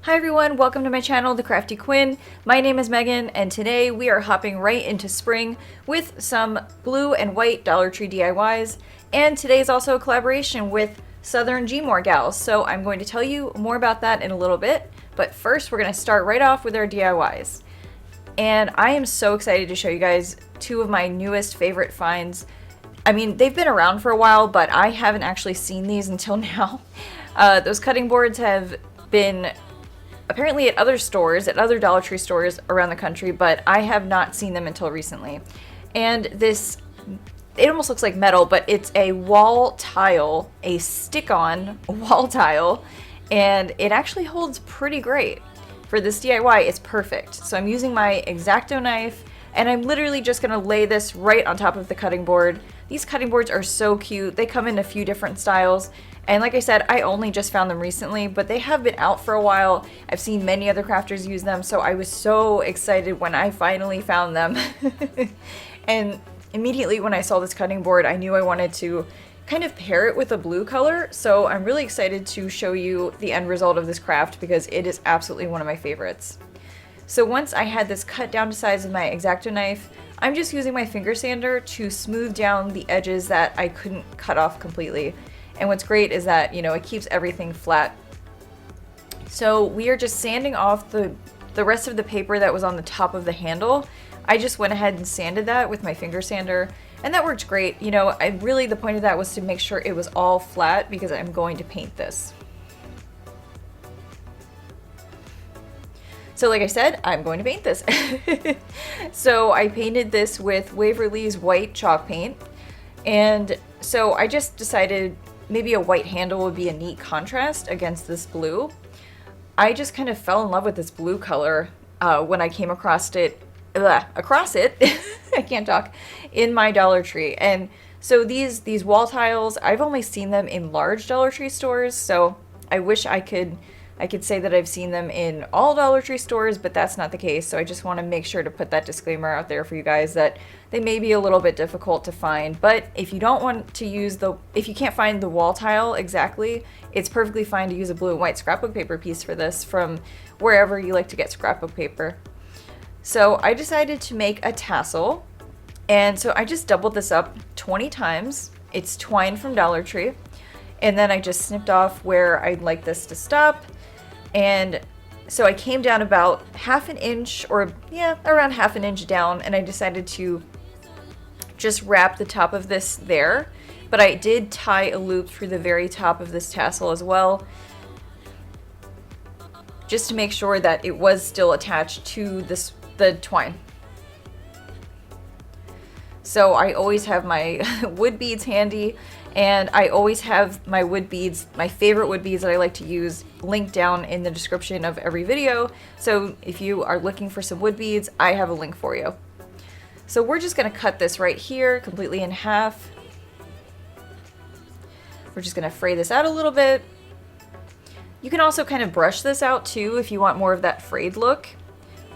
Hi everyone, welcome to my channel, The Crafty Quinn. My name is Megan, and today we are hopping right into spring with some blue and white Dollar Tree DIYs, and today is also a collaboration with Southern Gmore Gals, so I'm going to tell you more about that in a little bit, but first we're going to start right off with our DIYs. And I am so excited to show you guys two of my newest favorite finds. I mean, they've been around for a while, but I haven't actually seen these until now. Those cutting boards have been apparently at other stores, at other Dollar Tree stores around the country, but I have not seen them until recently. And this, it almost looks like metal, but it's a wall tile, a stick-on wall tile, and it actually holds pretty great. For this DIY, it's perfect. So I'm using my X-Acto knife, and I'm literally just gonna lay this right on top of the cutting board. These cutting boards are so cute. They come in a few different styles. And like I said, I only just found them recently, but they have been out for a while. I've seen many other crafters use them, so I was so excited when I finally found them. And immediately when I saw this cutting board, I knew I wanted to kind of pair it with a blue color, so I'm really excited to show you the end result of this craft because it is absolutely one of my favorites. So once I had this cut down to size with my X-Acto knife, I'm just using my finger sander to smooth down the edges that I couldn't cut off completely. And what's great is that, you know, it keeps everything flat. So we are just sanding off the rest of the paper that was on the top of the handle. I just went ahead and sanded that with my finger sander, and that worked great. You know, the point of that was to make sure it was all flat because I'm going to paint this. So like I said, I'm going to paint this. So I painted this with Waverly's white chalk paint, and so I just decided maybe a white handle would be a neat contrast against this blue. I just kind of fell in love with this blue color when I came across it, I can't talk, in my Dollar Tree. And so these wall tiles, I've only seen them in large Dollar Tree stores, so I wish I could say that I've seen them in all Dollar Tree stores, but that's not the case. So I just want to make sure to put that disclaimer out there for you guys that they may be a little bit difficult to find. But if you don't want to use if you can't find the wall tile exactly, it's perfectly fine to use a blue and white scrapbook paper piece for this from wherever you like to get scrapbook paper. So I decided to make a tassel, and so I just doubled this up 20 times. It's twine from Dollar Tree, and then I just snipped off where I'd like this to stop. And so I came down about half an inch, or yeah, around half an inch down, and I decided to just wrap the top of this there. But I did tie a loop through the very top of this tassel as well, just to make sure that it was still attached to the twine. So I always have my wood beads handy, and I always have my wood beads, my favorite wood beads that I like to use, linked down in the description of every video. So if you are looking for some wood beads, I have a link for you. So we're just going to cut this right here completely in half. We're just going to fray this out a little bit. You can also kind of brush this out too if you want more of that frayed look.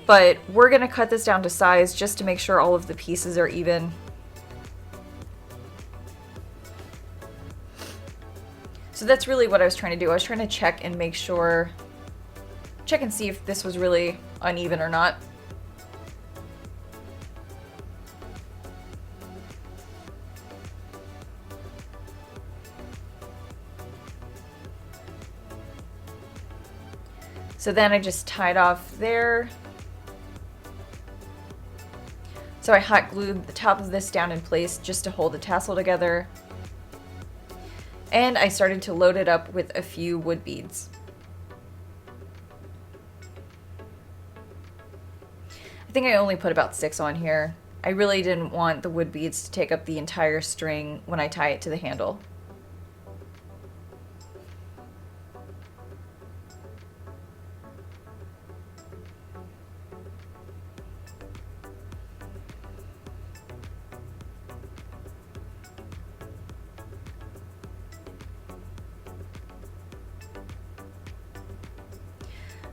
But we're going to cut this down to size just to make sure all of the pieces are even. So that's really what I was trying to do. I was trying to check and make sure, check and see if this was really uneven or not. So then I just tied off there. So I hot glued the top of this down in place just to hold the tassel together. And I started to load it up with a few wood beads. I think I only put about 6 on here. I really didn't want the wood beads to take up the entire string when I tie it to the handle.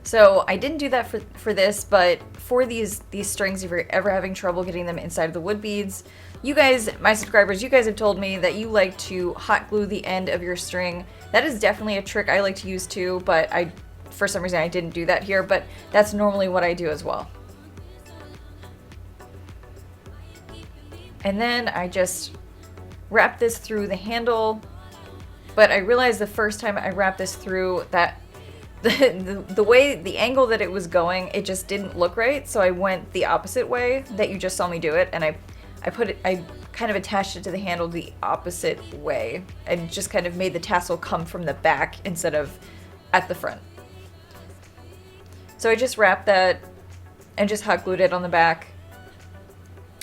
So I didn't do that for this, but for these strings, if you're ever having trouble getting them inside of the wood beads, you guys, my subscribers, you guys have told me that you like to hot glue the end of your string. That is definitely a trick I like to use too, but I for some reason I didn't do that here, but that's normally what I do as well. And then I just wrap this through the handle, but I realized the first time I wrapped this through that the way, the angle that it was going, it just didn't look right, so I went the opposite way that you just saw me do it, and I kind of attached it to the handle the opposite way, and just kind of made the tassel come from the back instead of at the front. So I just wrapped that and just hot glued it on the back.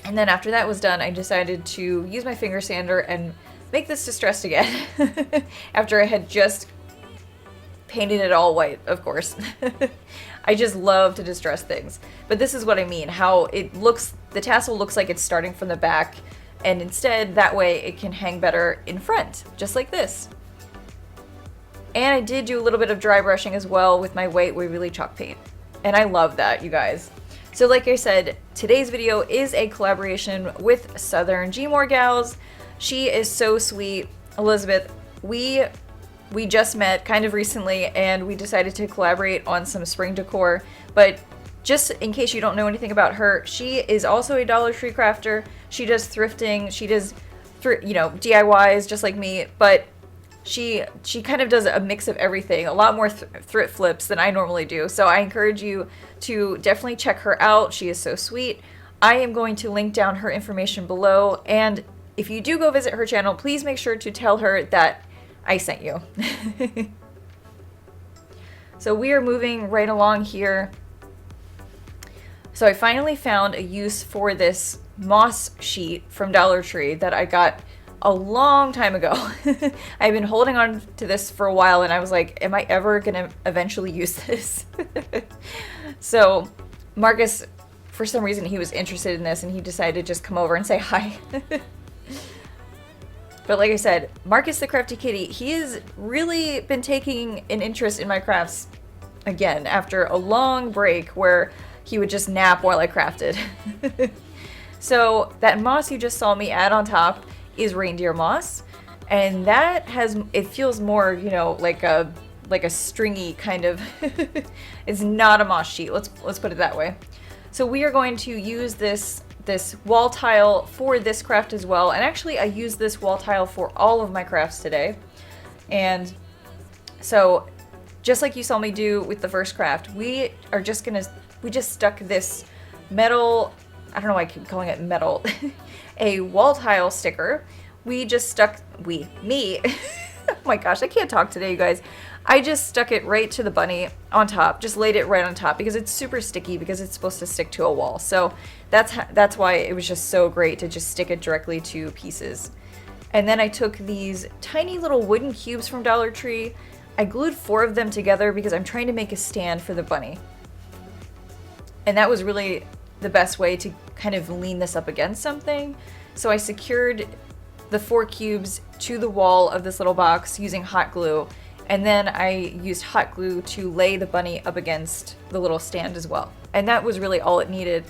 And then after that was done, I decided to use my finger sander and make this distressed again. After I had just painted it all white, of course. I just love to distress things. But this is what I mean, how it looks, the tassel looks like it's starting from the back, and instead, that way it can hang better in front, just like this. And I did do a little bit of dry brushing as well with my white Waverly chalk paint. And I love that, you guys. So like I said, today's video is a collaboration with Southern Gmore Gals. She is so sweet. Elizabeth, we just met kind of recently and we decided to collaborate on some spring decor. But just in case you don't know anything about her, she is also a Dollar Tree crafter. She does thrifting, she does, DIYs just like me, but she kind of does a mix of everything, a lot more thrift flips than I normally do. So I encourage you to definitely check her out. She is so sweet. I am going to link down her information below, and if you do go visit her channel, please make sure to tell her that I sent you. So we are moving right along here. So I finally found a use for this moss sheet from Dollar Tree that I got a long time ago. I've been holding on to this for a while and I was like, am I ever gonna eventually use this? So Marcus, for some reason, he was interested in this and he decided to just come over and say hi. But like I said, Marcus the Crafty Kitty, he has really been taking an interest in my crafts again after a long break where he would just nap while I crafted. So that moss you just saw me add on top is reindeer moss, and that has, it feels more, like a stringy kind of it's not a moss sheet, let's put it that way. So we are going to use this wall tile for this craft as well, and actually I use this wall tile for all of my crafts today. And so just like you saw me do with the first craft, we just stuck this metal, I don't know why I keep calling it metal, a wall tile sticker. We just stuck, me, oh my gosh, I can't talk today, you guys. I just stuck it right to the bunny on top, just laid it right on top because it's super sticky because it's supposed to stick to a wall. So that's why it was just so great to just stick it directly to pieces. And then I took these tiny little wooden cubes from Dollar Tree. I glued 4 of them together because I'm trying to make a stand for the bunny. And that was really the best way to kind of lean this up against something. So I secured the 4 cubes to the wall of this little box using hot glue, and then I used hot glue to lay the bunny up against the little stand as well. And that was really all it needed.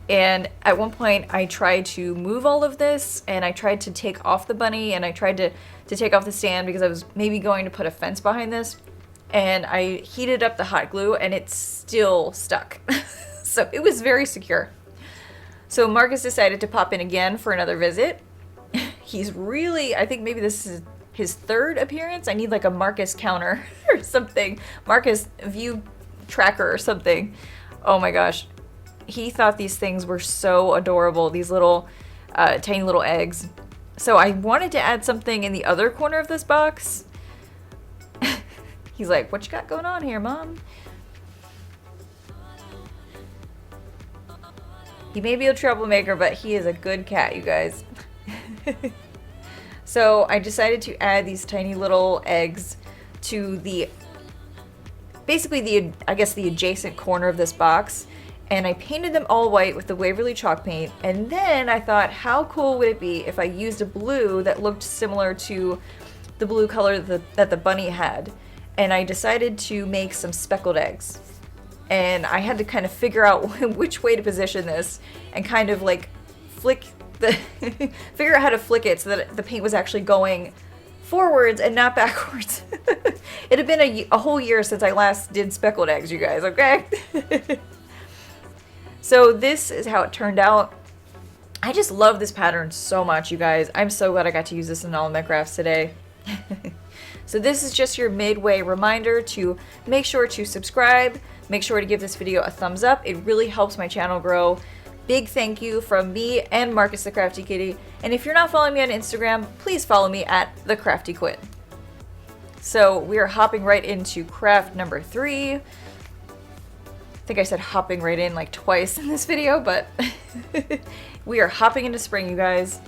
And at one point I tried to move all of this, and I tried to take off the bunny, and I tried to take off the stand because I was maybe going to put a fence behind this, and I heated up the hot glue and it still stuck. So it was very secure. So Marcus decided to pop in again for another visit. He's really, I think maybe this is his 3rd appearance. I need like a Marcus counter or something. Marcus view tracker or something. Oh my gosh. He thought these things were so adorable. These little, tiny little eggs. So I wanted to add something in the other corner of this box. He's like, what you got going on here, Mom? He may be a troublemaker, but he is a good cat, you guys. So I decided to add these tiny little eggs to basically the adjacent corner of this box. And I painted them all white with the Waverly chalk paint. And then I thought, how cool would it be if I used a blue that looked similar to the blue color that the bunny had. And I decided to make some speckled eggs. And I had to kind of figure out which way to position this and kind of like figure out how to flick it so that the paint was actually going forwards and not backwards. It had been a whole year since I last did speckled eggs, you guys, okay? So this is how it turned out. I just love this pattern so much, you guys. I'm so glad I got to use this in all of my crafts today. So this is just your midway reminder to make sure to subscribe, make sure to give this video a thumbs up. It really helps my channel grow. Big thank you from me and Marcus the Crafty Kitty. And if you're not following me on Instagram, please follow me at the Crafty Quinn. So we are hopping right into craft number 3. I think I said hopping right in like twice in this video, but we are hopping into spring, you guys.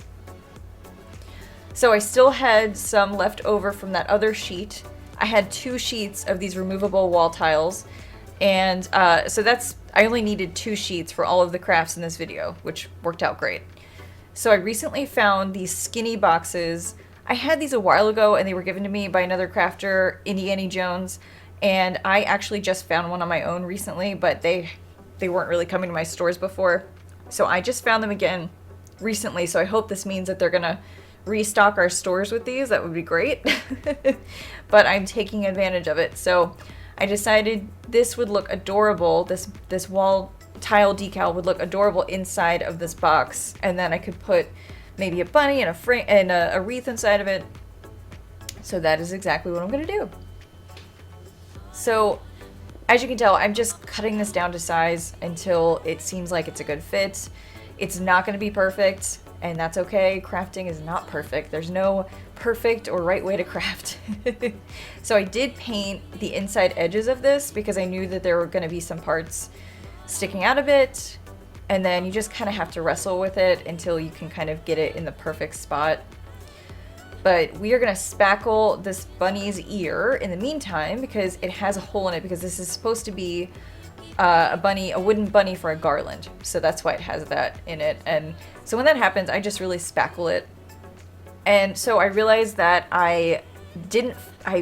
So I still had some left over from that other sheet. I had 2 sheets of these removable wall tiles. And so I only needed 2 sheets for all of the crafts in this video, which worked out great. So I recently found these skinny boxes. I had these a while ago and they were given to me by another crafter, Indiana Jones. And I actually just found one on my own recently, but they weren't really coming to my stores before. So I just found them again recently. So I hope this means that they're gonna restock our stores with these. That would be great. But I'm taking advantage of it. So I decided this would look adorable. This wall tile decal would look adorable inside of this box, and then I could put maybe a bunny and a frame and a wreath inside of it. So that is exactly what I'm gonna do. So as you can tell, I'm just cutting this down to size until it seems like it's a good fit. It's not gonna be perfect, and that's okay. Crafting is not perfect. There's no perfect or right way to craft. So I did paint the inside edges of this because I knew that there were going to be some parts sticking out a bit, and then you just kind of have to wrestle with it until you can kind of get it in the perfect spot. But we are going to spackle this bunny's ear in the meantime because it has a hole in it, because this is supposed to be a wooden bunny for a garland. So that's why it has that in it. And so when that happens, I just really spackle it. And so I realized that I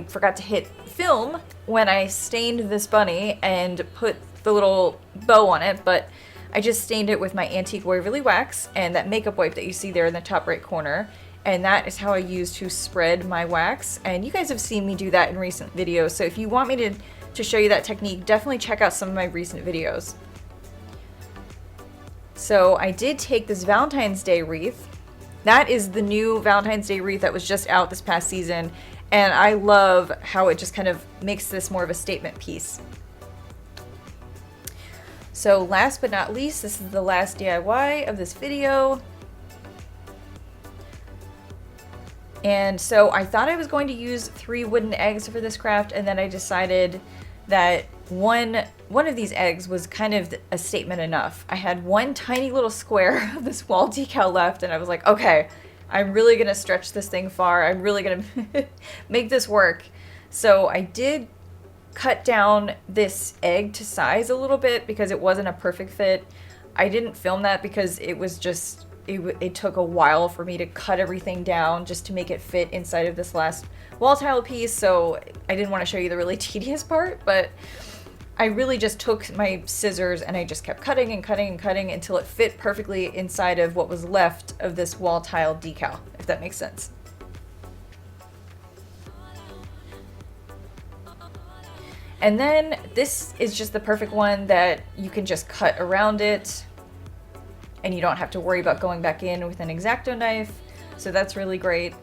forgot to hit film when I stained this bunny and put the little bow on it, but I just stained it with my antique Waverly wax and that makeup wipe that you see there in the top right corner. And that is how I use to spread my wax. And you guys have seen me do that in recent videos. So if you want me to show you that technique, definitely check out some of my recent videos. So I did take this Valentine's Day wreath. That is the new Valentine's Day wreath that was just out this past season. And I love how it just kind of makes this more of a statement piece. So last but not least, this is the last DIY of this video. And so I thought I was going to use 3 wooden eggs for this craft, and then I decided that one of these eggs was kind of a statement enough. I had one tiny little square of this wall decal left, and I was like, okay, I'm really gonna stretch this thing far. I'm really gonna make this work. So I did cut down this egg to size a little bit because it wasn't a perfect fit. I didn't film that because it was just, it took a while for me to cut everything down just to make it fit inside of this last wall tile piece. So I didn't want to show you the really tedious part, but I really just took my scissors and I just kept cutting and cutting and cutting until it fit perfectly inside of what was left of this wall tile decal, if that makes sense. And then this is just the perfect one that you can just cut around it and you don't have to worry about going back in with an X-Acto knife. So that's really great.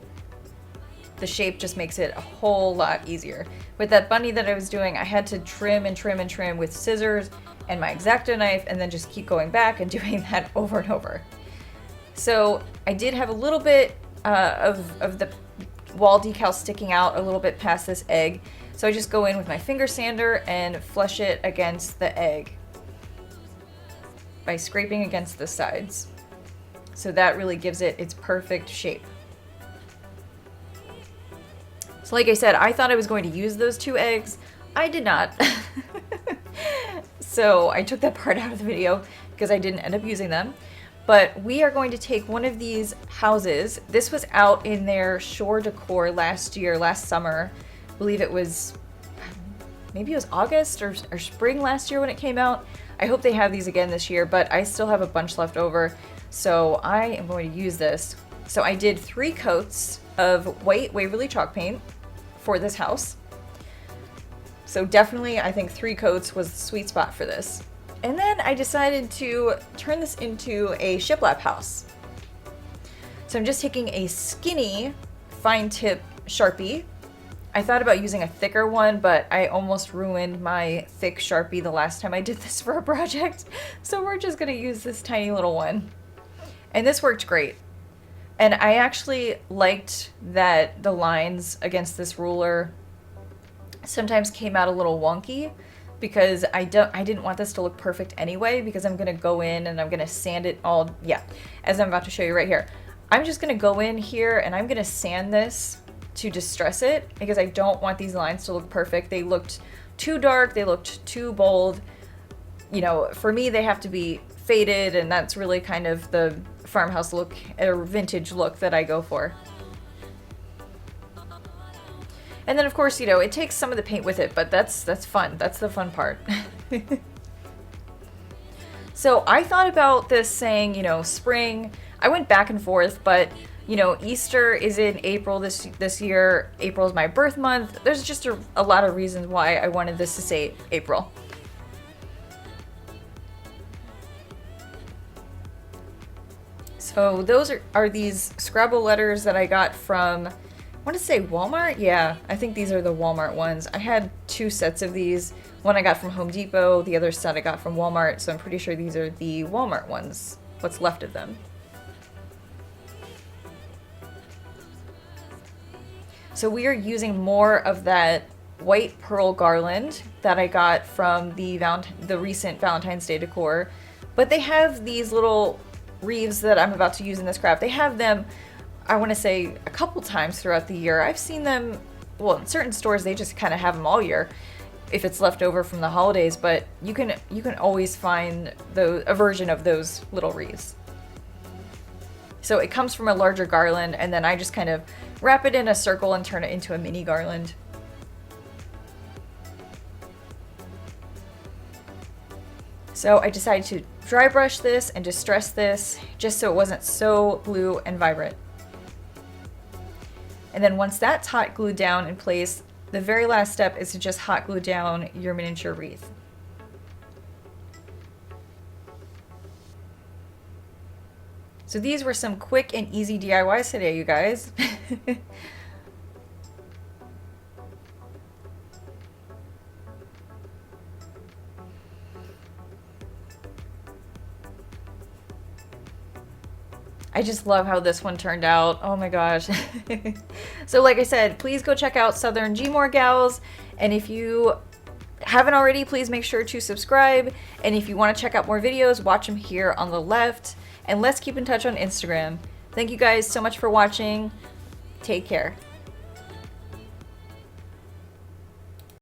The shape just makes it a whole lot easier. With that bunny that I was doing, I had to trim and trim and trim with scissors and my X-Acto knife, and then just keep going back and doing that over and over. So I did have a little bit of the wall decal sticking out a little bit past this egg. So I just go in with my finger sander and flush it against the egg by scraping against the sides. So that really gives it its perfect shape. So like I said, I thought I was going to use those 2 eggs. I did not. So I took that part out of the video because I didn't end up using them. But we are going to take one of these houses. This was out in their shore decor last summer. I believe it was, maybe it was August or spring last year when it came out. I hope they have these again this year, but I still have a bunch left over. So I am going to use this. So I did 3 coats of white Waverly chalk paint for this house. So definitely I think 3 coats was the sweet spot for this. And then I decided to turn this into a shiplap house. So I'm just taking a skinny fine tip Sharpie. I thought about using a thicker one, but I almost ruined my thick Sharpie the last time I did this for a project. So we're just gonna use this tiny little one. And this worked great. And I actually liked that the lines against this ruler sometimes came out a little wonky, because I didn't want this to look perfect anyway, because I'm gonna go in and I'm gonna sand it all, as I'm about to show you right here. I'm just gonna go in here and I'm gonna sand this to distress it, because I don't want these lines to look perfect. They looked too dark, they looked too bold. You know, for me they have to be faded, and that's really kind of the farmhouse look or vintage look that I go for. And then of course, you know, it takes some of the paint with it, but that's fun. That's the fun part. So I thought about this saying, you know, spring. I went back and forth, but you know, Easter is in April this year. April is my birth month. There's just a lot of reasons why I wanted this to say April. So those are these Scrabble letters that I got from, I want to say Walmart? Yeah, I think these are the Walmart ones. I had 2 sets of these. One I got from Home Depot, the other set I got from Walmart, so I'm pretty sure these are the Walmart ones, what's left of them. So we are using more of that white pearl garland that I got from the recent Valentine's Day decor, but they have these little wreaths that I'm about to use in this craft. They have them, I want to say, a couple times throughout the year. I've seen them, well, in certain stores they just kind of have them all year if it's left over from the holidays, but you can always find a version of those little wreaths. So it comes from a larger garland, and then I just kind of wrap it in a circle and turn it into a mini garland. So I decided to dry brush this and distress this just so it wasn't so blue and vibrant. And then once that's hot glued down in place, the very last step is to just hot glue down your miniature wreath. So these were some quick and easy DIYs today, you guys. I just love how this one turned out. Oh my gosh. So like I said, please go check out Southern Gmore Gals. And if you haven't already, please make sure to subscribe. And if you want to check out more videos, watch them here on the left. And let's keep in touch on Instagram. Thank you guys so much for watching. Take care.